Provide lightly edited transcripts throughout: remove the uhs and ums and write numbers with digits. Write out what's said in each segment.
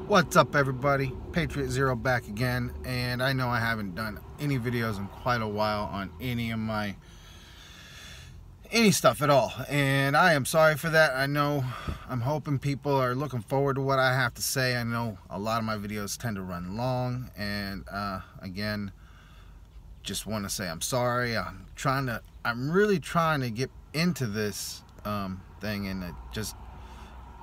What's up, everybody? Patriot Zero back again, and I know I haven't done any videos in quite a while on any stuff at all, and I am sorry for that. I'm hoping people are looking forward to what I have to say. I know a lot of my videos tend to run long, and again, just want to say I'm sorry. I'm really trying to get into this thing, and it just,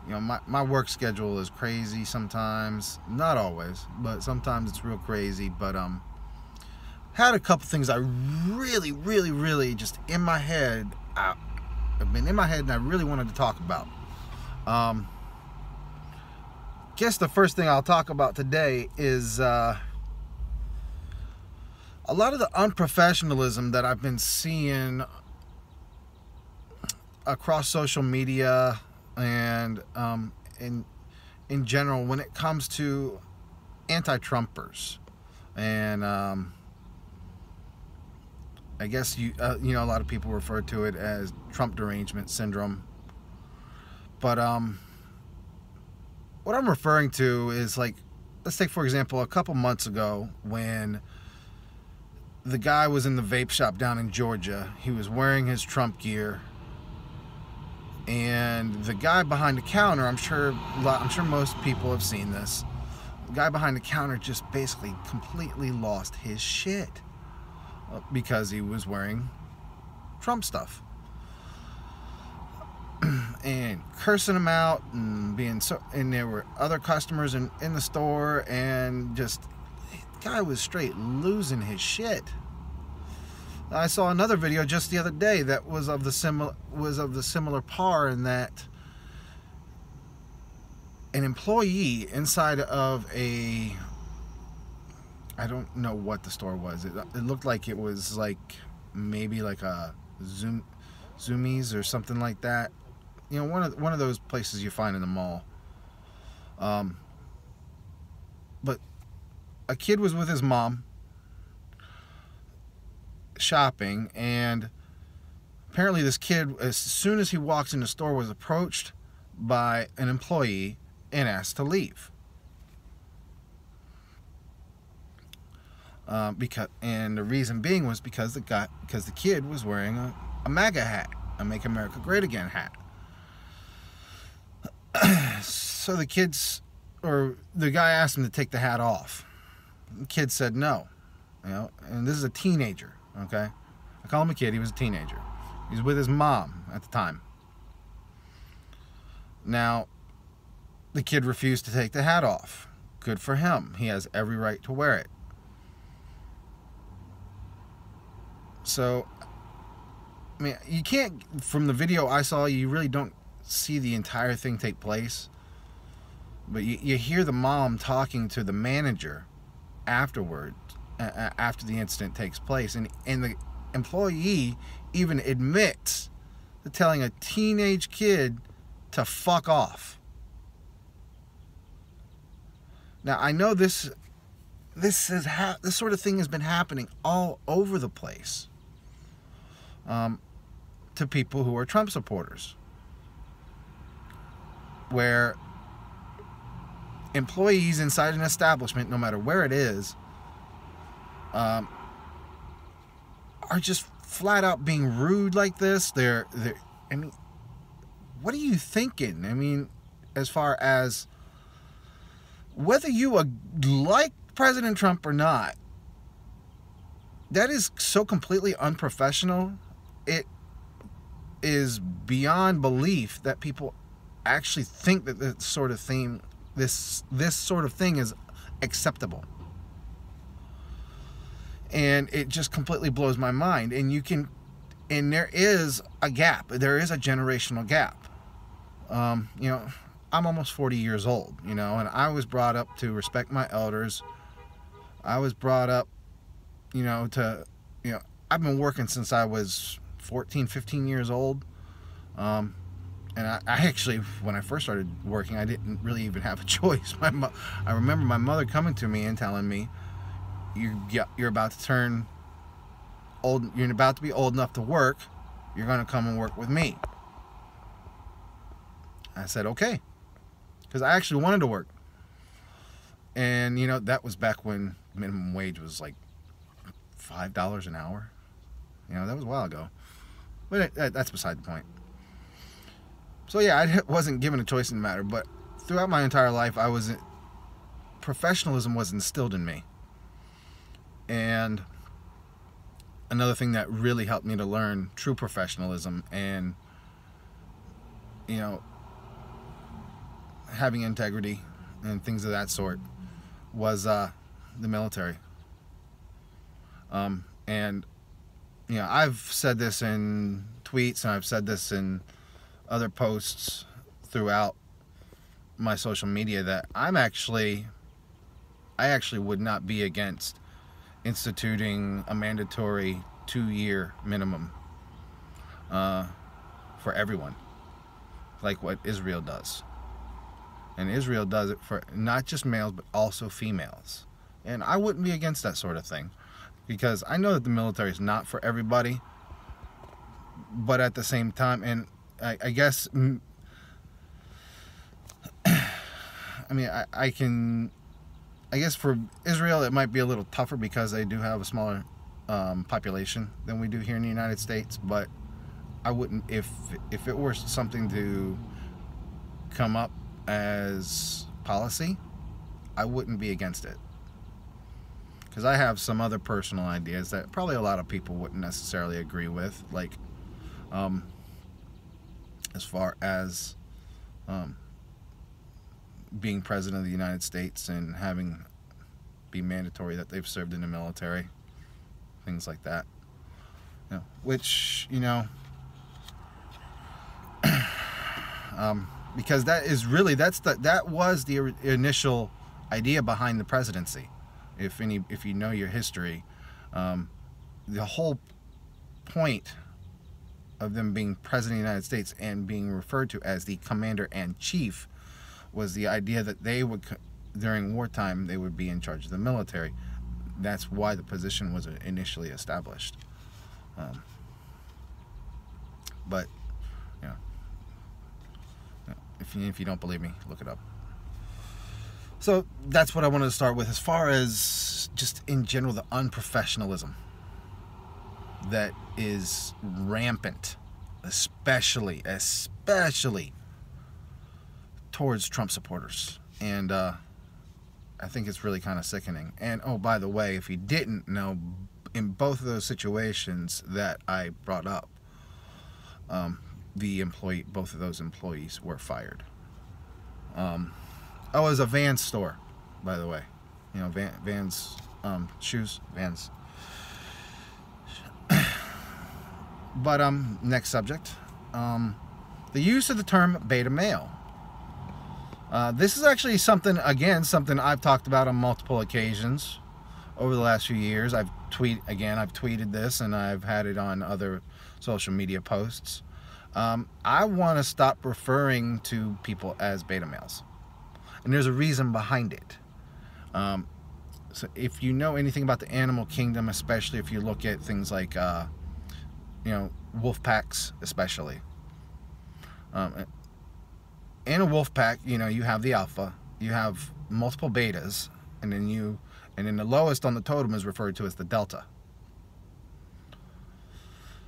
my work schedule is crazy sometimes. Not always, but sometimes it's real crazy. But had a couple things I really just in my head. I've been in my head, and I really wanted to talk about. Guess the first thing I'll talk about today is a lot of the unprofessionalism that I've been seeing across social media and in general when it comes to anti-Trumpers. And I guess a lot of people refer to it as Trump derangement syndrome. But what I'm referring to is, like, let's take for example a couple months ago when the guy was in the vape shop down in Georgia. He was wearing his Trump gear, and the guy behind the counter, I'm sure most people have seen this. The guy behind the counter just basically completely lost his shit because he was wearing Trump stuff and cursing him out and and there were other customers in the store, and just the guy was straight losing his shit. I saw another video just the other day that was of the similar par, in that an employee inside of I don't know what the store was. It looked like it was maybe like a Zoomies or something like that. One of those places you find in the mall. But a kid was with his mom shopping, and apparently this kid, as soon as he walks in the store, was approached by an employee and asked to leave. And the reason being was because the kid was wearing a MAGA hat, a Make America Great Again hat. So the guy asked him to take the hat off. The kid said no. And this is a teenager, okay? I call him a kid, he was a teenager. He was with his mom at the time. Now, the kid refused to take the hat off. Good for him. He has every right to wear it. So, I mean, you can't, from the video I saw, you really don't see the entire thing take place. But you hear the mom talking to the manager afterward, after the incident takes place. And the employee even admits to telling a teenage kid to fuck off. Now, I know this sort of thing has been happening all over the place to people who are Trump supporters, where employees inside an establishment, no matter where it is, are just flat out being rude like this. I mean, what are you thinking? I mean, as far as whether you like President Trump or not, that is so completely unprofessional. It is beyond belief that people actually think that this sort of thing is acceptable. And it just completely blows my mind. And there is a gap. There is a generational gap. I'm almost 40 years old, and I was brought up to respect my elders. I was brought up, I've been working since I was 14, 15 years old. And I actually, when I first started working, I didn't really even have a choice. I remember my mother coming to me and telling me, you're about to turn old, you're about to be old enough to work, you're going to come and work with me. I said, okay. Because I actually wanted to work. And, you know, that was back when minimum wage was like $5 an hour. You know, that was a while ago. But that's beside the point. So yeah, I wasn't given a choice in the matter, but throughout my entire life, professionalism was instilled in me. And another thing that really helped me to learn true professionalism and, you know, having integrity and things of that sort was the military. And, you know, I've said this in tweets and I've said this in other posts throughout my social media that I actually would not be against instituting a mandatory 2-year minimum for everyone, like what Israel does. And Israel does it for not just males but also females. And I wouldn't be against that sort of thing, because I know that the military is not for everybody, but at the same time, and I guess, I mean, I guess for Israel it might be a little tougher because they do have a smaller population than we do here in the United States, but I wouldn't, if it were something to come up as policy, I wouldn't be against it. Because I have some other personal ideas that probably a lot of people wouldn't necessarily agree with, like as far as being president of the United States and having be mandatory that they've served in the military, things like that. You know, which, you know, because that is really, that was the initial idea behind the presidency. If you know your history, the whole point of them being president of the United States and being referred to as the commander-in-chief was the idea that they would, during wartime, they would be in charge of the military. That's why the position was initially established. But, you know, if you don't believe me, look it up. So that's what I wanted to start with, as far as just in general the unprofessionalism that is rampant, especially towards Trump supporters. And I think it's really kind of sickening. And oh, by the way, if you didn't know, in both of those situations that I brought up, both of those employees were fired. Oh, it was a Vans store, by the way. You know, Vans shoes, Vans. But next subject, the use of the term beta male. This is actually something I've talked about on multiple occasions over the last few years. I've tweeted this, and I've had it on other social media posts. I want to stop referring to people as beta males, and there's a reason behind it. So if you know anything about the animal kingdom, especially if you look at things like you know, wolf packs, especially. In a wolf pack, you know, you have the alpha, you have multiple betas, and then the lowest on the totem is referred to as the delta.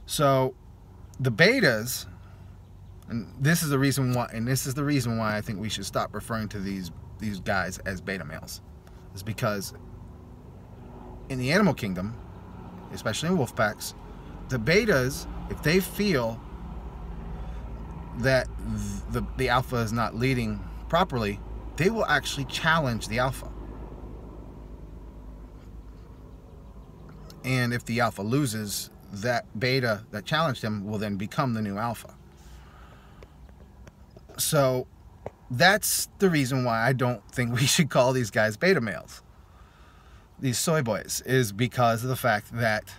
So the betas, and this is the reason why I think we should stop referring to these guys as beta males, is because in the animal kingdom, especially in wolf packs, the betas, if they feel that the alpha is not leading properly, they will actually challenge the alpha. And if the alpha loses, that beta that challenged him will then become the new alpha. So that's the reason why I don't think we should call these guys beta males, these soy boys, is because of the fact that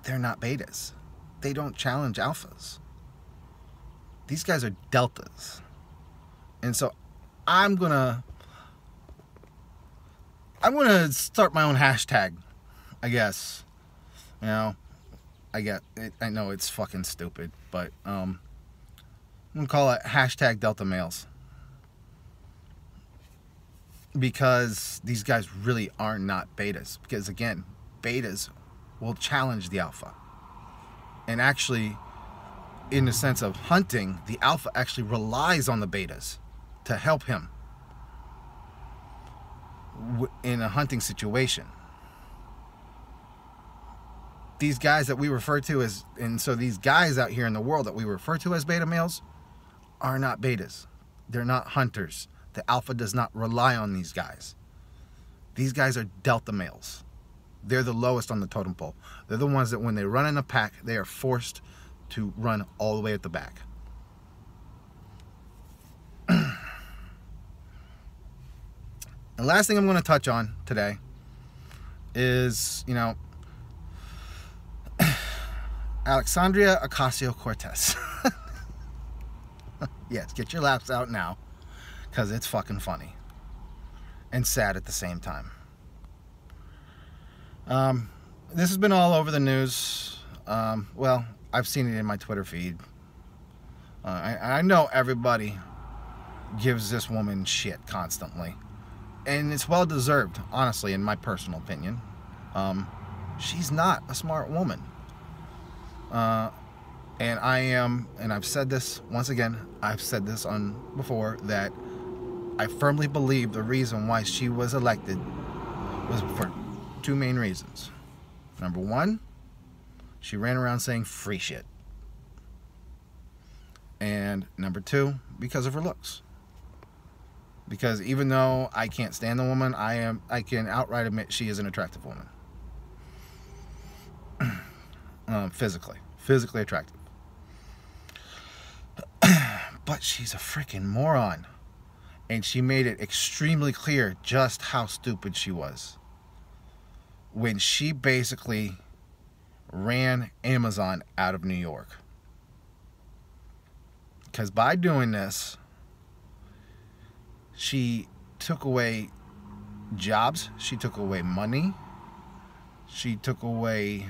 they're not betas. They don't challenge alphas. These guys are deltas. And so I'm gonna start my own hashtag, I guess. You know, I know it's fucking stupid, but I'm gonna call it hashtag Delta Males. because these guys really are not betas. Because again, betas will challenge the alpha. And actually, in the sense of hunting, the alpha actually relies on the betas to help him in a hunting situation. These guys that we refer to as, and so these guys out here in the world that we refer to as beta males are not betas. They're not hunters. The alpha does not rely on these guys. These guys are delta males. They're the lowest on the totem pole. They're the ones that when they run in a pack, they are forced to run all the way at the back. The last thing I'm going to touch on today is, Alexandria Ocasio-Cortez. Yes, get your laughs out now, because it's fucking funny and sad at the same time. This has been all over the news. Well, I've seen it in my Twitter feed. I know everybody gives this woman shit constantly, and it's well deserved, honestly, in my personal opinion. She's not a smart woman. And I've said this, once again, I've said this on before, that I firmly believe the reason why she was elected was for two main reasons. Number one, she ran around saying free shit. And number two, because of her looks. Because even though I can't stand the woman, I can outright admit she is an attractive woman. Physically attractive. But she's a freaking moron. And she made it extremely clear just how stupid she was when she basically ran Amazon out of New York. Because by doing this, she took away jobs, she took away money, she took away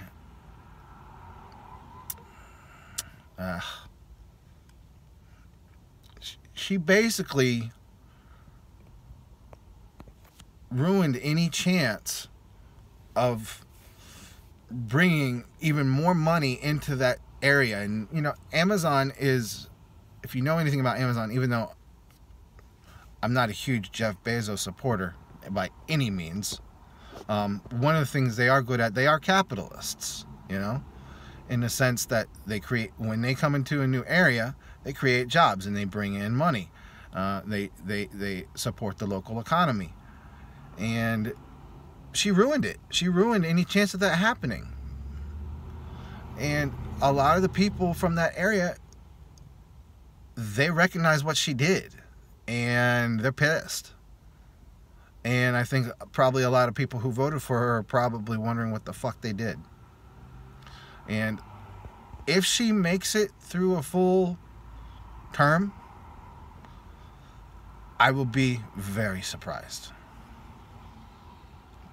she basically ruined any chance of bringing even more money into that area. And Amazon is, if you know anything about Amazon, even though I'm not a huge Jeff Bezos supporter by any means, one of the things they are good at, they are capitalists, in the sense that they create, when they come into a new area, they create jobs and they bring in money. They support the local economy. And she ruined it. She ruined any chance of that happening. And a lot of the people from that area, they recognize what she did. And they're pissed. And I think probably a lot of people who voted for her are probably wondering what the fuck they did. And if she makes it through a full term, I will be very surprised.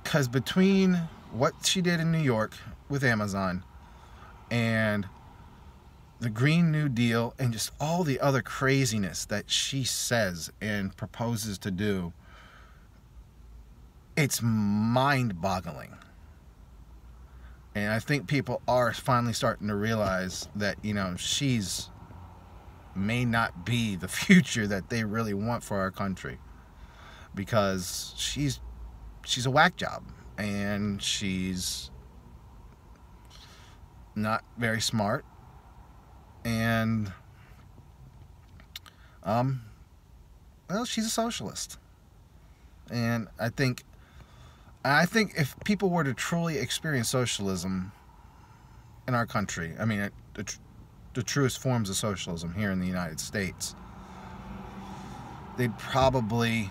Because between what she did in New York with Amazon and the Green New Deal and just all the other craziness that she says and proposes to do, it's mind-boggling. And I think people are finally starting to realize that, she's may not be the future that they really want for our country. Because she's a whack job. And she's not very smart. And, well, she's a socialist. And I think if people were to truly experience socialism in our country, I mean, the truest forms of socialism here in the United States, they'd probably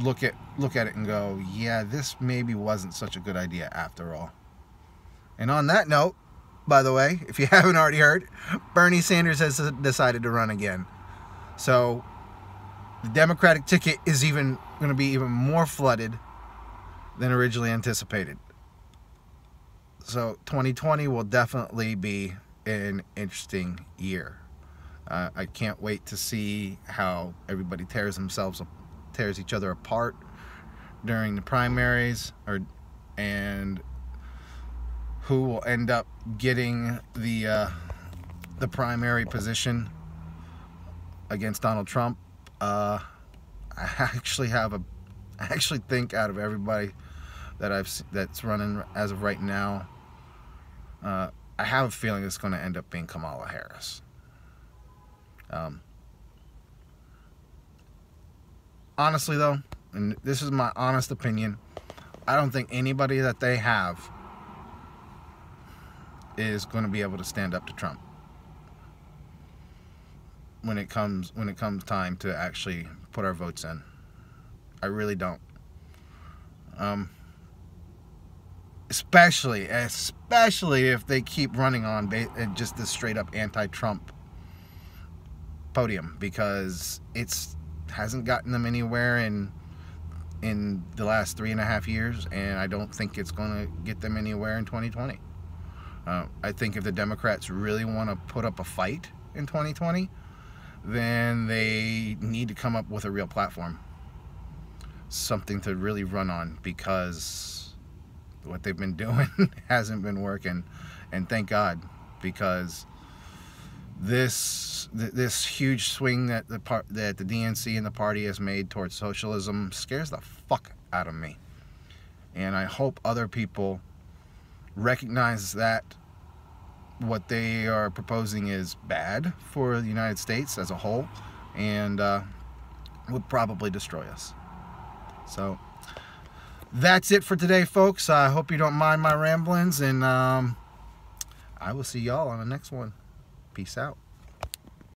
look at it and go, yeah, this maybe wasn't such a good idea after all. And on that note, by the way, if you haven't already heard, Bernie Sanders has decided to run again. So the Democratic ticket is going to be even more flooded than originally anticipated. So 2020 will definitely be an interesting year. I can't wait to see how everybody tears tears each other apart during the primaries, and who will end up getting the primary position against Donald Trump. I actually think out of everybody that's running as of right now, I have a feeling it's going to end up being Kamala Harris. Honestly though, and this is my honest opinion, I don't think anybody that they have is going to be able to stand up to Trump when it comes time to actually put our votes in. I really don't. Especially if they keep running on just this straight up anti-Trump podium, because it hasn't gotten them anywhere in the last 3.5 years, and I don't think it's going to get them anywhere in 2020. I think if the Democrats really want to put up a fight in 2020, then they need to come up with a real platform, something to really run on, because what they've been doing hasn't been working. And thank God, because this huge swing that the DNC and the party has made towards socialism scares the fuck out of me. And I hope other people recognize that what they are proposing is bad for the United States as a whole, and would probably destroy us. So that's it for today, folks. I hope you don't mind my ramblings, and I will see y'all on the next one. Peace out.